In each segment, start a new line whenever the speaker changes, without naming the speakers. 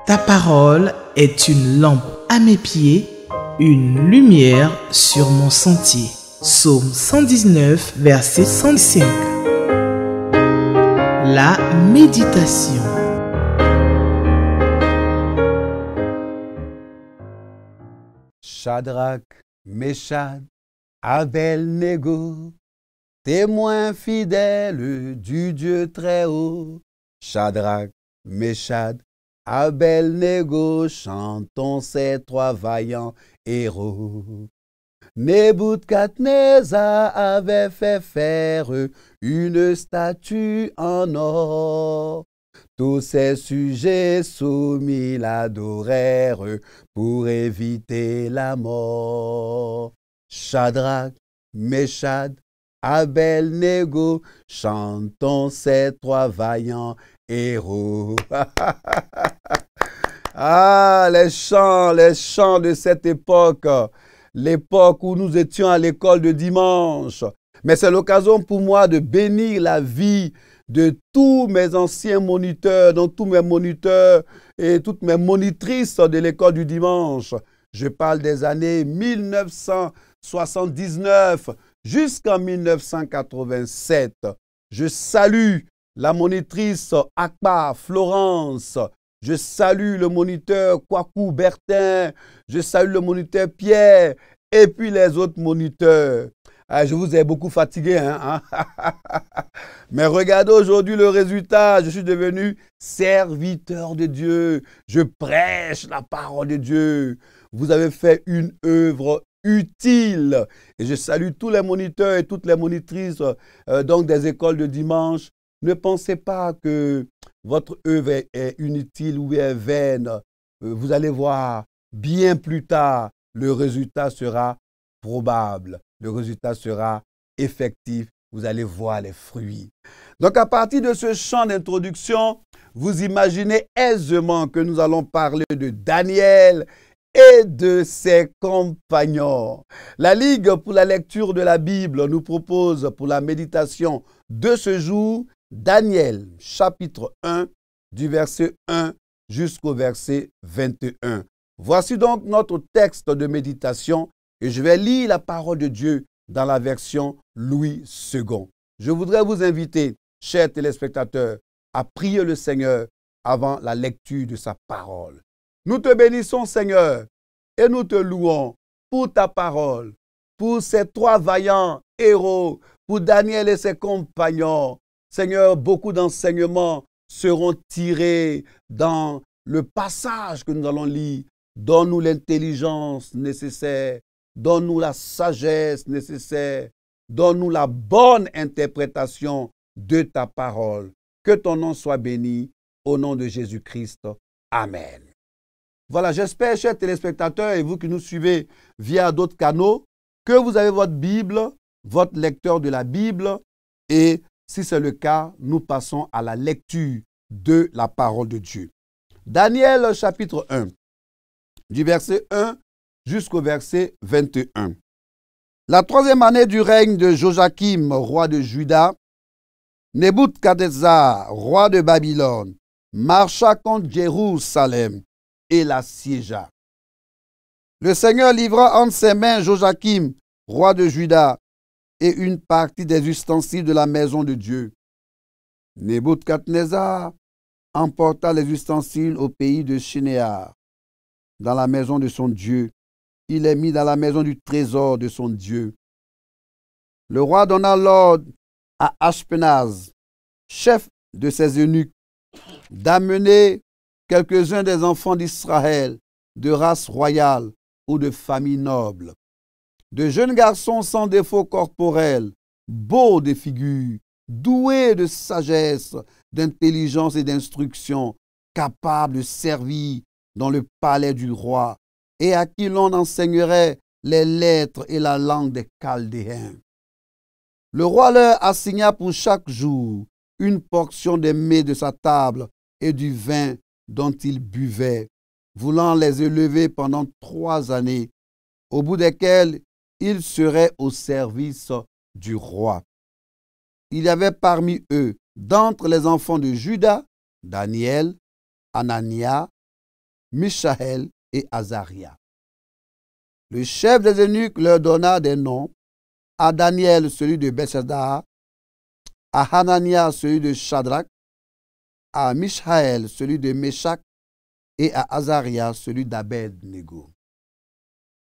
Ta parole est une lampe à mes pieds, une lumière sur mon sentier. Psaume 119, verset 105. La méditation.
Shadrach, Meshach, Abel-Négo, témoins fidèles du Dieu très haut. Shadrach, Meshach, Abel-Négo, chantons ces trois vaillants héros. Nebuchadnezzar avait fait faire une statue en or. Tous ses sujets soumis l'adorèrent pour éviter la mort. Shadrach, Meshach, Abel-Négo, chantons ces trois vaillants héros. Ah, les chants de cette époque, l'époque où nous étions à l'école de dimanche. Mais c'est l'occasion pour moi de bénir la vie de tous mes anciens moniteurs, donc tous mes moniteurs et toutes mes monitrices de l'école du dimanche. Je parle des années 1979 jusqu'en 1987. Je salue la monitrice Akpa Florence. Je salue le moniteur Kwaku Bertin. Je salue le moniteur Pierre et puis les autres moniteurs. Ah, je vous ai beaucoup fatigué, hein? Mais regardez aujourd'hui le résultat. Je suis devenu serviteur de Dieu. Je prêche la parole de Dieu. Vous avez fait une œuvre utile. Et je salue tous les moniteurs et toutes les monitrices donc des écoles de dimanche. Ne pensez pas que votre œuvre est inutile ou est vaine. Vous allez voir, bien plus tard, le résultat sera probable. Le résultat sera effectif. Vous allez voir les fruits. Donc, à partir de ce chant d'introduction, vous imaginez aisément que nous allons parler de Daniel et de ses compagnons. La Ligue pour la lecture de la Bible nous propose pour la méditation de ce jour Daniel, chapitre 1, du verset 1 jusqu'au verset 21. Voici donc notre texte de méditation et je vais lire la parole de Dieu dans la version Louis II. Je voudrais vous inviter, chers téléspectateurs, à prier le Seigneur avant la lecture de sa parole. Nous te bénissons, Seigneur, et nous te louons pour ta parole, pour ces trois vaillants héros, pour Daniel et ses compagnons. Seigneur, beaucoup d'enseignements seront tirés dans le passage que nous allons lire. Donne-nous l'intelligence nécessaire, donne-nous la sagesse nécessaire, donne-nous la bonne interprétation de ta parole. Que ton nom soit béni au nom de Jésus-Christ. Amen. Voilà, j'espère, chers téléspectateurs et vous qui nous suivez via d'autres canaux, que vous avez votre Bible, votre lecteur de la Bible et si c'est le cas, nous passons à la lecture de la parole de Dieu. Daniel chapitre 1, du verset 1 jusqu'au verset 21. La troisième année du règne de Joachim, roi de Juda, Nebuchadnezzar, roi de Babylone, marcha contre Jérusalem et l'assiégea. Le Seigneur livra entre ses mains Joachim, roi de Juda, et une partie des ustensiles de la maison de Dieu. Nebuchadnezzar emporta les ustensiles au pays de Shinéar, dans la maison de son Dieu. Il les mit dans la maison du trésor de son Dieu. Le roi donna l'ordre à Ashpenaz, chef de ses eunuques, d'amener quelques-uns des enfants d'Israël, de race royale ou de famille noble. De jeunes garçons sans défaut corporel, beaux de figure, doués de sagesse, d'intelligence et d'instruction, capables de servir dans le palais du roi, et à qui l'on enseignerait les lettres et la langue des Chaldéens. Le roi leur assigna pour chaque jour une portion des mets de sa table et du vin dont ils buvaient, voulant les élever pendant 3 années, au bout desquelles ils seraient au service du roi. Il y avait parmi eux, d'entre les enfants de Juda, Daniel, Anania, Mishaël et Azaria. Le chef des eunuques leur donna des noms, à Daniel celui de Belshazzar, à Hanania celui de Shadrach, à Mishaël celui de Meshach et à Azaria celui d'Abed-Nego.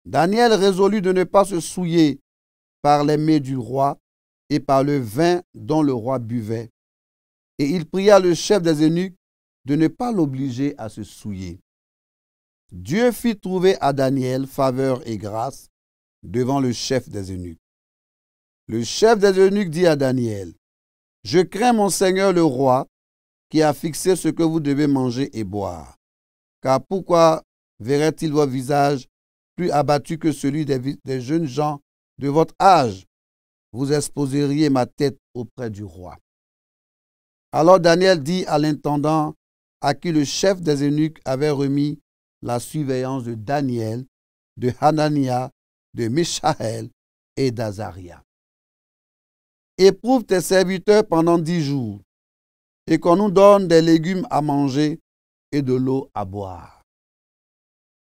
Daniel résolut de ne pas se souiller par les mets du roi et par le vin dont le roi buvait. Et il pria le chef des eunuques de ne pas l'obliger à se souiller. Dieu fit trouver à Daniel faveur et grâce devant le chef des eunuques. Le chef des eunuques dit à Daniel, « Je crains mon Seigneur le roi, qui a fixé ce que vous devez manger et boire. Car pourquoi verrait-il vos visages plus abattus que celui des jeunes gens de votre âge? Vous exposeriez ma tête auprès du roi. » Alors Daniel dit à l'intendant à qui le chef des eunuques avait remis la surveillance de Daniel, de Hanania, de Mishaël et d'Azaria. « Éprouve tes serviteurs pendant 10 jours, et qu'on nous donne des légumes à manger et de l'eau à boire.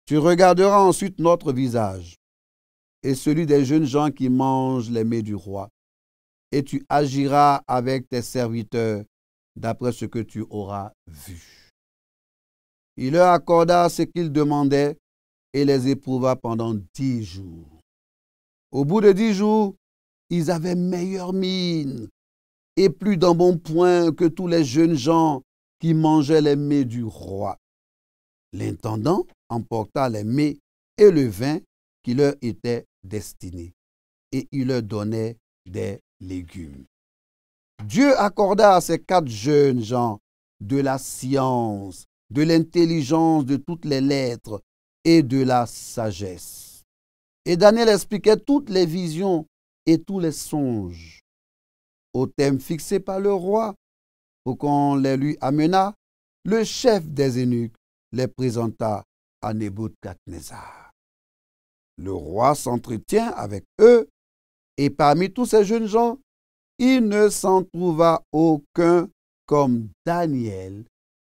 Tu regarderas ensuite notre visage et celui des jeunes gens qui mangent les mets du roi, et tu agiras avec tes serviteurs d'après ce que tu auras vu. » Il leur accorda ce qu'ils demandaient et les éprouva pendant 10 jours. Au bout de 10 jours, ils avaient meilleure mine et plus d'embonpoint que tous les jeunes gens qui mangeaient les mets du roi. L'intendant emporta les mets et le vin qui leur étaient destinés, et il leur donnait des légumes. Dieu accorda à ces 4 jeunes gens de la science, de l'intelligence de toutes les lettres et de la sagesse. Et Daniel expliquait toutes les visions et tous les songes. Au thème fixé par le roi, pour qu'on les lui amena, le chef des eunuques les présenta à Nebuchadnezzar. Le roi s'entretient avec eux, et parmi tous ces jeunes gens, il ne s'en trouva aucun comme Daniel,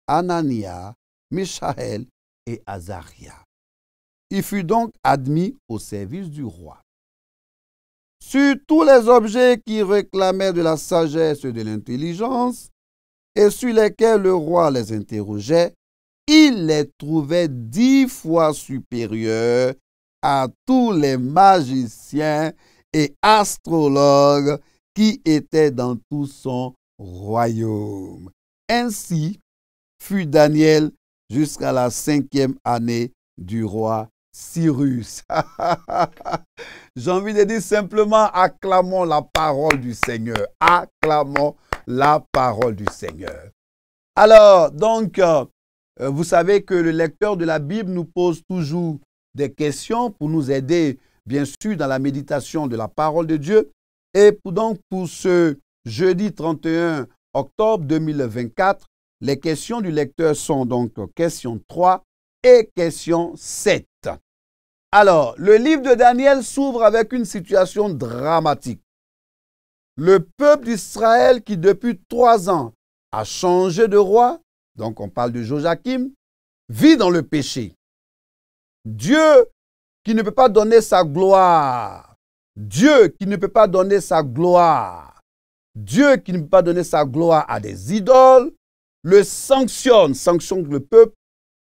Hanania, Mishaël et Azaria. Il fut donc admis au service du roi. Sur tous les objets qui réclamaient de la sagesse et de l'intelligence, et sur lesquels le roi les interrogeait, il les trouvait 10 fois supérieurs à tous les magiciens et astrologues qui étaient dans tout son royaume. Ainsi fut Daniel jusqu'à la 5e année du roi Cyrus. J'ai envie de dire simplement, acclamons la parole du Seigneur. Acclamons la parole du Seigneur. Alors, donc, vous savez que le lecteur de la Bible nous pose toujours des questions pour nous aider, bien sûr, dans la méditation de la parole de Dieu. Et pour ce jeudi 31 octobre 2024, les questions du lecteur sont donc question 3 et question 7. Alors, le livre de Daniel s'ouvre avec une situation dramatique. Le peuple d'Israël qui depuis 3 ans a changé de roi, donc on parle de Joachim, vit dans le péché. Dieu qui ne peut pas donner sa gloire, Dieu qui ne peut pas donner sa gloire, Dieu qui ne peut pas donner sa gloire à des idoles, le sanctionne le peuple,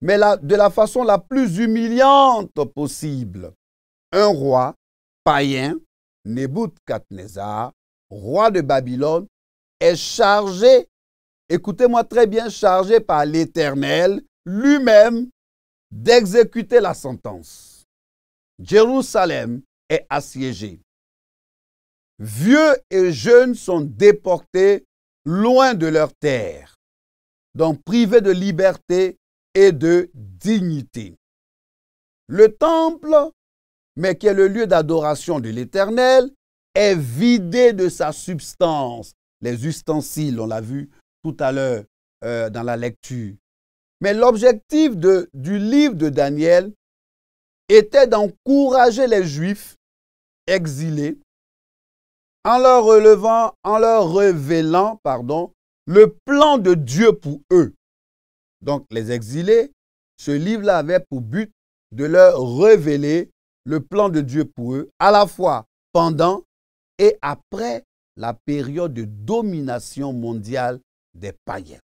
mais de la façon la plus humiliante possible. Un roi païen, Nebuchadnezzar, roi de Babylone, est chargé, écoutez-moi très bien, chargé par l'Éternel lui-même d'exécuter la sentence. Jérusalem est assiégée. Vieux et jeunes sont déportés loin de leur terre, donc privés de liberté et de dignité. Le temple, mais qui est le lieu d'adoration de l'Éternel, est vidé de sa substance. Les ustensiles, on l'a vu tout à l'heure dans la lecture. Mais l'objectif du livre de Daniel était d'encourager les Juifs exilés en leur révélant le plan de Dieu pour eux. Donc les exilés Ce livre-là avait pour but de leur révéler le plan de Dieu pour eux, à la fois pendant et après la période de domination mondiale des païens.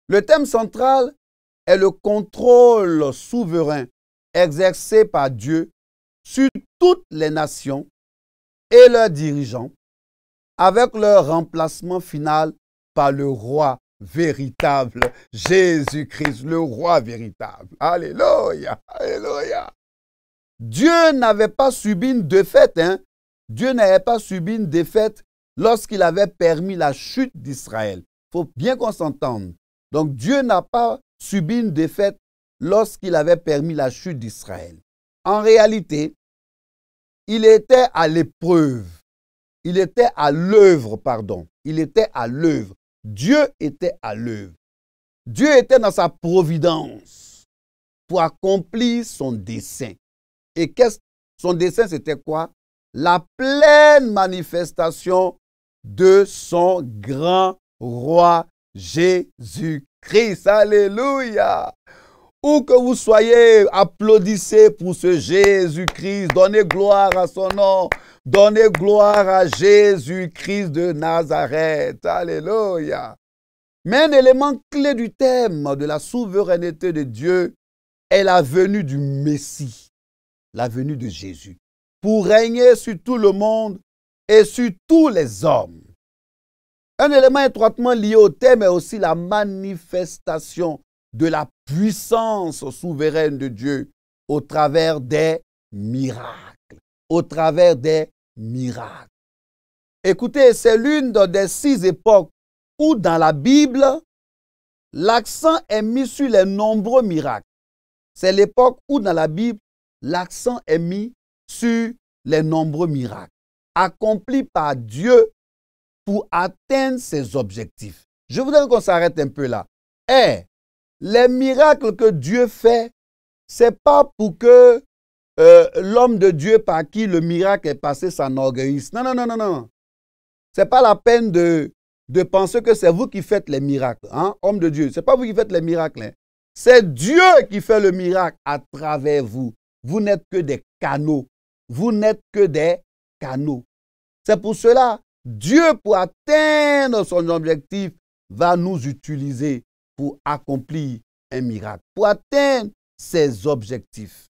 Le thème central est le contrôle souverain exercé par Dieu sur toutes les nations et leurs dirigeants, avec leur remplacement final par le roi véritable, Jésus-Christ, le roi véritable. Alléluia, alléluia. Dieu n'avait pas subi une défaite, hein? Dieu n'avait pas subi une défaite lorsqu'il avait permis la chute d'Israël. Il faut bien qu'on s'entende. Donc Dieu n'a pas subi une défaite lorsqu'il avait permis la chute d'Israël. En réalité, il était à l'épreuve. Il était à l'œuvre, pardon. Il était à l'œuvre. Dieu était à l'œuvre. Dieu était dans sa providence pour accomplir son dessein. Et son dessein, c'était quoi? La pleine manifestation de son grand roi Jésus-Christ. Alléluia! Où que vous soyez, applaudissez pour ce Jésus-Christ. Donnez gloire à son nom. Donnez gloire à Jésus-Christ de Nazareth. Alléluia. Mais un élément clé du thème de la souveraineté de Dieu est la venue du Messie, la venue de Jésus, pour régner sur tout le monde et sur tous les hommes. Un élément étroitement lié au thème est aussi la manifestation de la puissance souveraine de Dieu au travers des miracles. Au travers des miracles. Écoutez, c'est l'une des 6 époques où dans la Bible, l'accent est mis sur les nombreux miracles. C'est l'époque où dans la Bible, l'accent est mis sur les nombreux miracles accomplis par Dieu pour atteindre ses objectifs. Je voudrais qu'on s'arrête un peu là. Les miracles que Dieu fait, ce n'est pas pour que l'homme de Dieu par qui le miracle est passé s'enorgueillisse. Non, non, non, non, non. Ce n'est pas la peine de penser que c'est vous qui faites les miracles, hein, homme de Dieu. Ce n'est pas vous qui faites les miracles. Hein. C'est Dieu qui fait le miracle à travers vous. Vous n'êtes que des canaux. Vous n'êtes que des canaux. C'est pour cela, Dieu, pour atteindre son objectif, va nous utiliser pour accomplir un miracle, pour atteindre ses objectifs.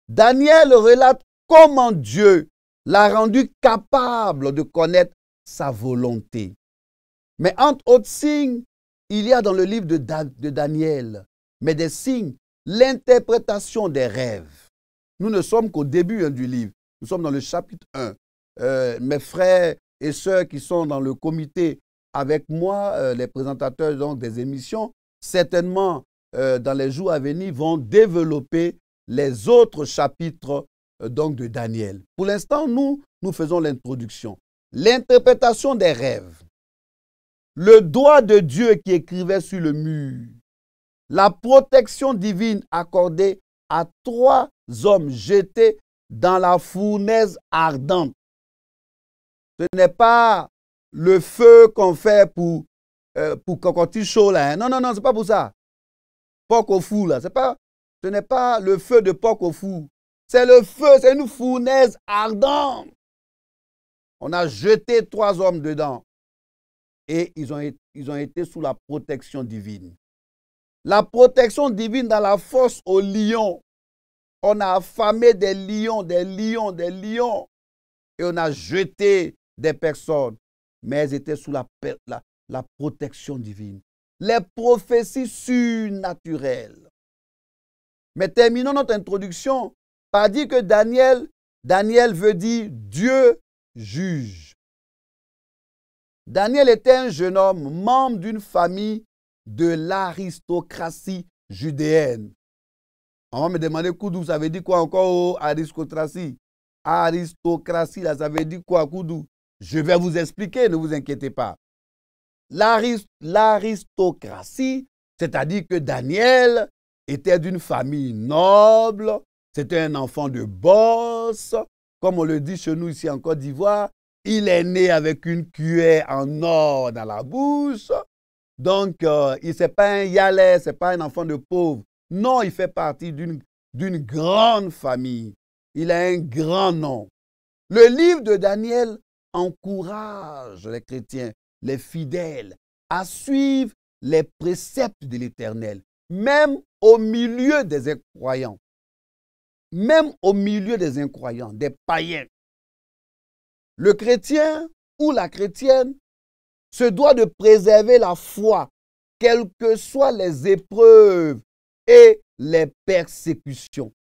Daniel relate comment Dieu l'a rendu capable de connaître sa volonté. Mais entre autres signes, il y a dans le livre de Daniel, mais des signes, l'interprétation des rêves. Nous ne sommes qu'au début du livre. Nous sommes dans le chapitre 1. Mes frères et sœurs qui sont dans le comité avec moi, les présentateurs donc, des émissions, certainement dans les jours à venir vont développer les autres chapitres donc, de Daniel. Pour l'instant, nous faisons l'introduction. L'interprétation des rêves. Le doigt de Dieu qui écrivait sur le mur. La protection divine accordée à 3 hommes jetés dans la fournaise ardente. Ce n'est pas le feu qu'on fait pour cocotier chaud là. Hein. Non, non, non, ce n'est pas pour ça. Porc au four là. Ce n'est pas le feu de porc au four. C'est le feu, c'est une fournaise ardente. On a jeté 3 hommes dedans. Et ils ont été sous la protection divine. La protection divine dans la fosse aux lions. On a affamé des lions, des lions, des lions. Et on a jeté des personnes. Mais elles étaient sous la protection divine. Les prophéties surnaturelles. Mais terminons notre introduction par dire que Daniel veut dire Dieu juge. Daniel était un jeune homme, membre d'une famille de l'aristocratie judéenne. On va me demander, Koudou, ça veut dire quoi encore, aristocratie? Aristocratie, là, ça veut dire quoi, Koudou? Je vais vous expliquer, ne vous inquiétez pas. L'aristocratie, c'est-à-dire que Daniel était d'une famille noble, c'était un enfant de boss, comme on le dit chez nous ici en Côte d'Ivoire. Il est né avec une cuillère en or dans la bouche. Donc, il n'est pas un Yalais, ce n'est pas un enfant de pauvre. Non, il fait partie d'une grande famille. Il a un grand nom. Le livre de Daniel encourage les chrétiens, les fidèles, à suivre les préceptes de l'Éternel, même au milieu des incroyants. Même au milieu des incroyants, des païens. Le chrétien ou la chrétienne se doit de préserver la foi, quelles que soient les épreuves et les persécutions.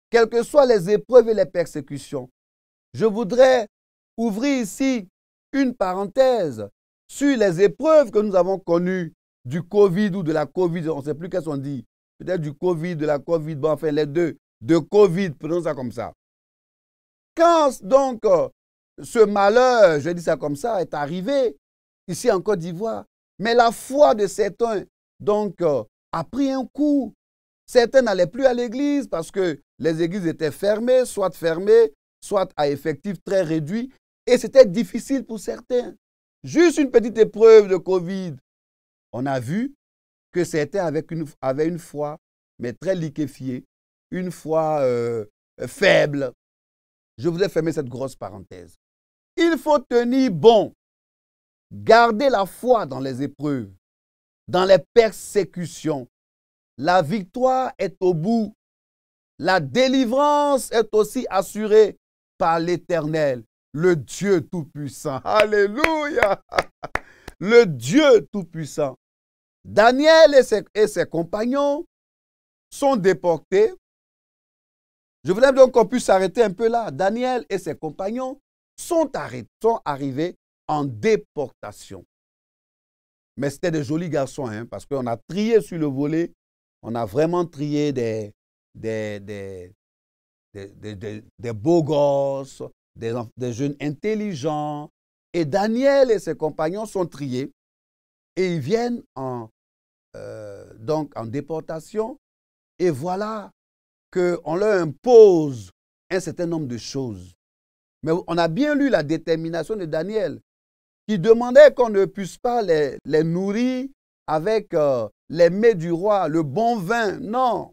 Quelles que soient les épreuves et les persécutions. Je voudrais ouvrir ici une parenthèse sur les épreuves que nous avons connues du Covid ou de la Covid, on ne sait plus qu'est-ce qu'on dit. Peut-être du Covid, de la Covid, bon, enfin les deux, de Covid, prenons ça comme ça. Quand donc ce malheur, je dis ça comme ça, est arrivé ici en Côte d'Ivoire, mais la foi de certains donc a pris un coup. Certains n'allaient plus à l'église parce que les églises étaient fermées, soit à effectif très réduit, et c'était difficile pour certains. Juste une petite épreuve de Covid. On a vu que certains avaient une foi, mais très liquéfiée, une foi faible. Je voudrais fermer cette grosse parenthèse. Il faut tenir bon, garder la foi dans les épreuves, dans les persécutions. La victoire est au bout. La délivrance est aussi assurée par l'Éternel, le Dieu Tout-Puissant. Alléluia! Le Dieu Tout-Puissant. Daniel et ses compagnons sont déportés. Je voudrais donc qu'on puisse s'arrêter un peu là. Daniel et ses compagnons sont arrivés en déportation. Mais c'était des jolis garçons, hein, parce qu'on a trié sur le volet. On a vraiment trié des beaux gosses, des jeunes intelligents. Et Daniel et ses compagnons sont triés et ils viennent donc en déportation. Et voilà qu'on leur impose un certain nombre de choses. Mais on a bien lu la détermination de Daniel qui demandait qu'on ne puisse pas les nourrir avec les mets du roi, le bon vin. Non.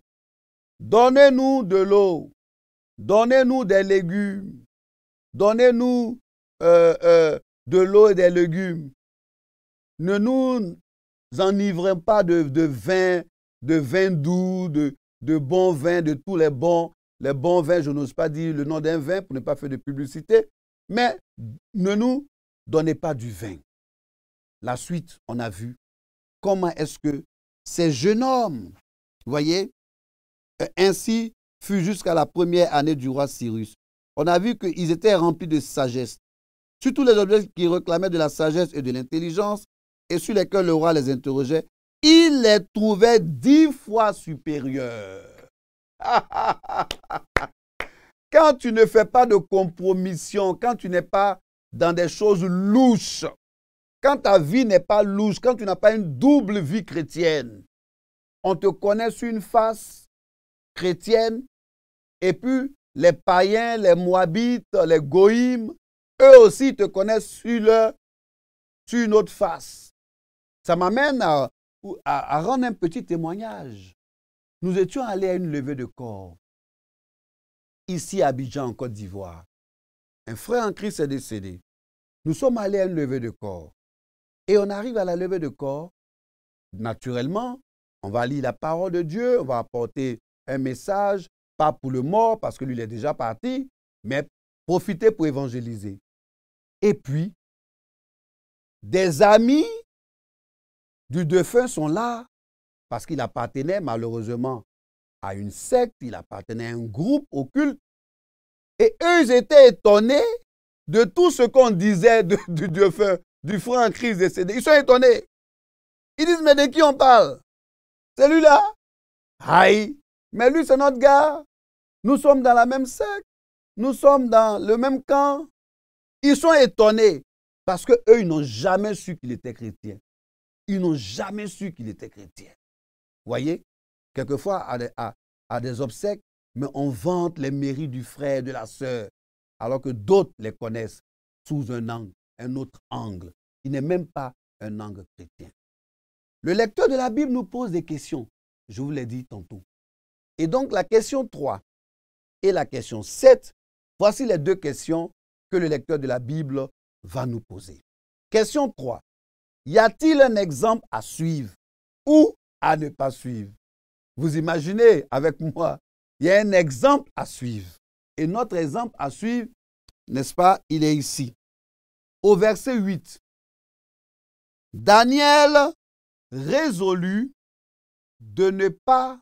Donnez-nous de l'eau. Donnez-nous des légumes. Donnez-nous de l'eau et des légumes. Ne nous enivrez pas de vin doux, de bons vins, de tous les bons vins. Je n'ose pas dire le nom d'un vin pour ne pas faire de publicité. Mais ne nous donnez pas du vin. La suite, on a vu comment est-ce que ces jeunes hommes, vous voyez, ainsi fut jusqu'à la première année du roi Cyrus. On a vu qu'ils étaient remplis de sagesse. Sur tous les objets qui réclamaient de la sagesse et de l'intelligence et sur lesquels le roi les interrogeait, il les trouvait 10 fois supérieurs. Quand tu ne fais pas de compromission, quand tu n'es pas dans des choses louches, quand ta vie n'est pas louche, quand tu n'as pas une double vie chrétienne, on te connaît sur une face chrétienne et puis les païens, les moabites, les goïms, eux aussi te connaissent sur une autre face. Ça m'amène à rendre un petit témoignage. Nous étions allés à une levée de corps, ici à Abidjan, en Côte d'Ivoire. Un frère en Christ est décédé. Nous sommes allés à une levée de corps. Et on arrive à la levée de corps. Naturellement, on va lire la parole de Dieu, on va apporter un message, pas pour le mort, parce que lui, il est déjà parti, mais profiter pour évangéliser. Et puis, des amis du défunt sont là, parce qu'il appartenait malheureusement à une secte, il appartenait à un groupe occulte. Et eux, ils étaient étonnés de tout ce qu'on disait du défunt, du frère en Christ décédé. Ils sont étonnés. Ils disent, mais de qui on parle? Celui-là? Aïe, mais lui, c'est notre gars. Nous sommes dans la même secte. Nous sommes dans le même camp. Ils sont étonnés parce qu'eux, ils n'ont jamais su qu'il était chrétien. Ils n'ont jamais su qu'il était chrétien. Vous voyez, quelquefois, à des obsèques, mais on vante les mérites du frère, de la sœur, alors que d'autres les connaissent sous un autre angle. Il n'est même pas un angle chrétien. Le lecteur de la Bible nous pose des questions. Je vous l'ai dit tantôt. Et donc, la question 3 et la question 7, voici les deux questions que le lecteur de la Bible va nous poser. Question 3. Y a-t-il un exemple à suivre ou à ne pas suivre? Vous imaginez avec moi, il y a un exemple à suivre. Et notre exemple à suivre, n'est-ce pas, il est ici. Au verset 8. Daniel résolut de ne pas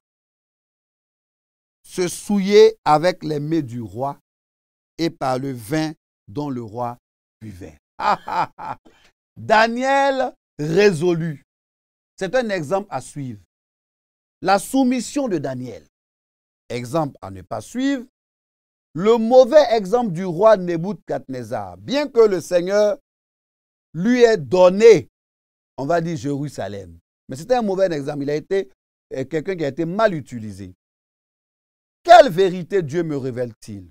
se souiller avec les mets du roi et par le vin dont le roi buvait. Daniel résolut. C'est un exemple à suivre. La soumission de Daniel. Exemple à ne pas suivre. Le mauvais exemple du roi Nebuchadnezzar. Bien que le Seigneur lui ait donné, on va dire Jérusalem. Mais c'était un mauvais exemple. Il a été quelqu'un qui a été mal utilisé. Quelle vérité Dieu me révèle-t-il?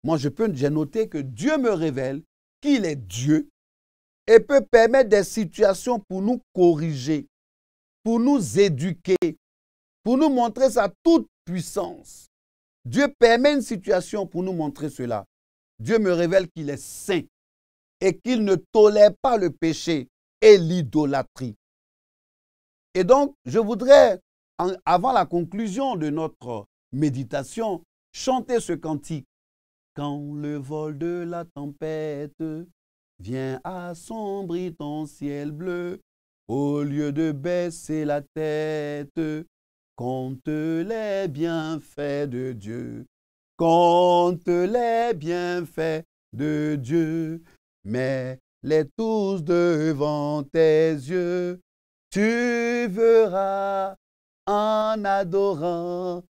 Moi, j'ai noté que Dieu me révèle qu'il est Dieu et peut permettre des situations pour nous corriger, pour nous éduquer, pour nous montrer sa toute puissance. Dieu permet une situation pour nous montrer cela. Dieu me révèle qu'il est saint et qu'il ne tolère pas le péché et l'idolâtrie. Et donc, je voudrais, avant la conclusion de notre méditation, chanter ce cantique. Quand le vol de la tempête vient assombrir ton ciel bleu, au lieu de baisser la tête, compte les bienfaits de Dieu. Compte les bienfaits de Dieu. Mets-les tous devant tes yeux. Tu verras en adorant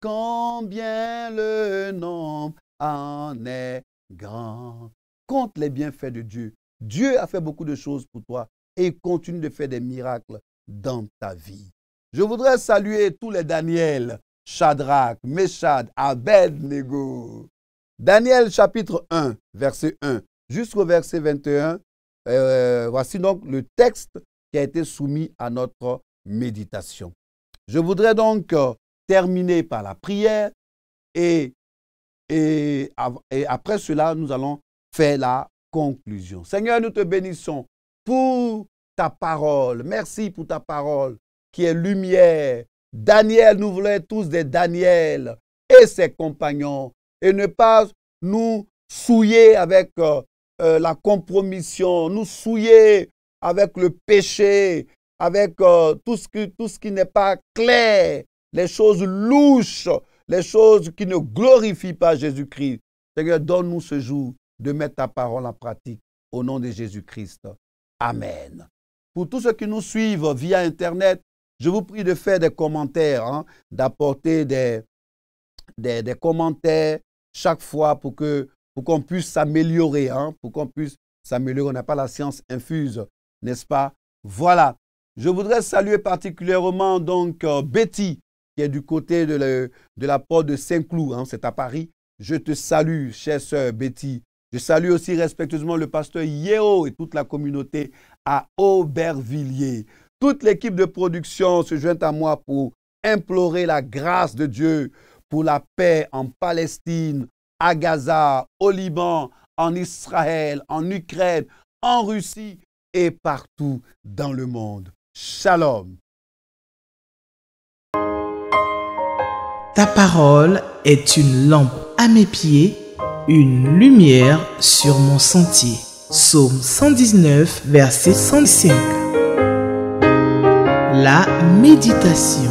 combien le nombre en est grand. Compte les bienfaits de Dieu. Dieu a fait beaucoup de choses pour toi et il continue de faire des miracles dans ta vie. Je voudrais saluer tous les Daniel, Shadrach, Meshach, Abed-Nego. Daniel chapitre 1, verset 1 jusqu'au verset 21. Voici donc le texte qui a été soumis à notre méditation. Je voudrais donc terminer par la prière et après cela, nous allons faire la conclusion. Seigneur, nous te bénissons pour ta parole. Merci pour ta parole qui est lumière. Daniel, nous voulons tous des Daniel et ses compagnons et ne pas nous souiller avec la compromission, nous souiller avec le péché, avec tout ce qui n'est pas clair, les choses louches, les choses qui ne glorifient pas Jésus-Christ. Seigneur, donne-nous ce jour de mettre ta parole en pratique au nom de Jésus-Christ. Amen. Pour tous ceux qui nous suivent via Internet, je vous prie de faire des commentaires, d'apporter des commentaires chaque fois pour qu'on puisse s'améliorer, pour qu'on puisse s'améliorer. On n'a pas la science infuse, n'est-ce pas? Voilà. Je voudrais saluer particulièrement donc Betty, qui est du côté de la porte de Saint-Cloud, c'est à Paris. Je te salue, chère sœur Betty. Je salue aussi respectueusement le pasteur Yeo et toute la communauté à Aubervilliers. Toute l'équipe de production se joint à moi pour implorer la grâce de Dieu pour la paix en Palestine, à Gaza, au Liban, en Israël, en Ukraine, en Russie et partout dans le monde. Shalom.
Ta parole est une lampe à mes pieds, une lumière sur mon sentier. Psaume 119, verset 105. La méditation.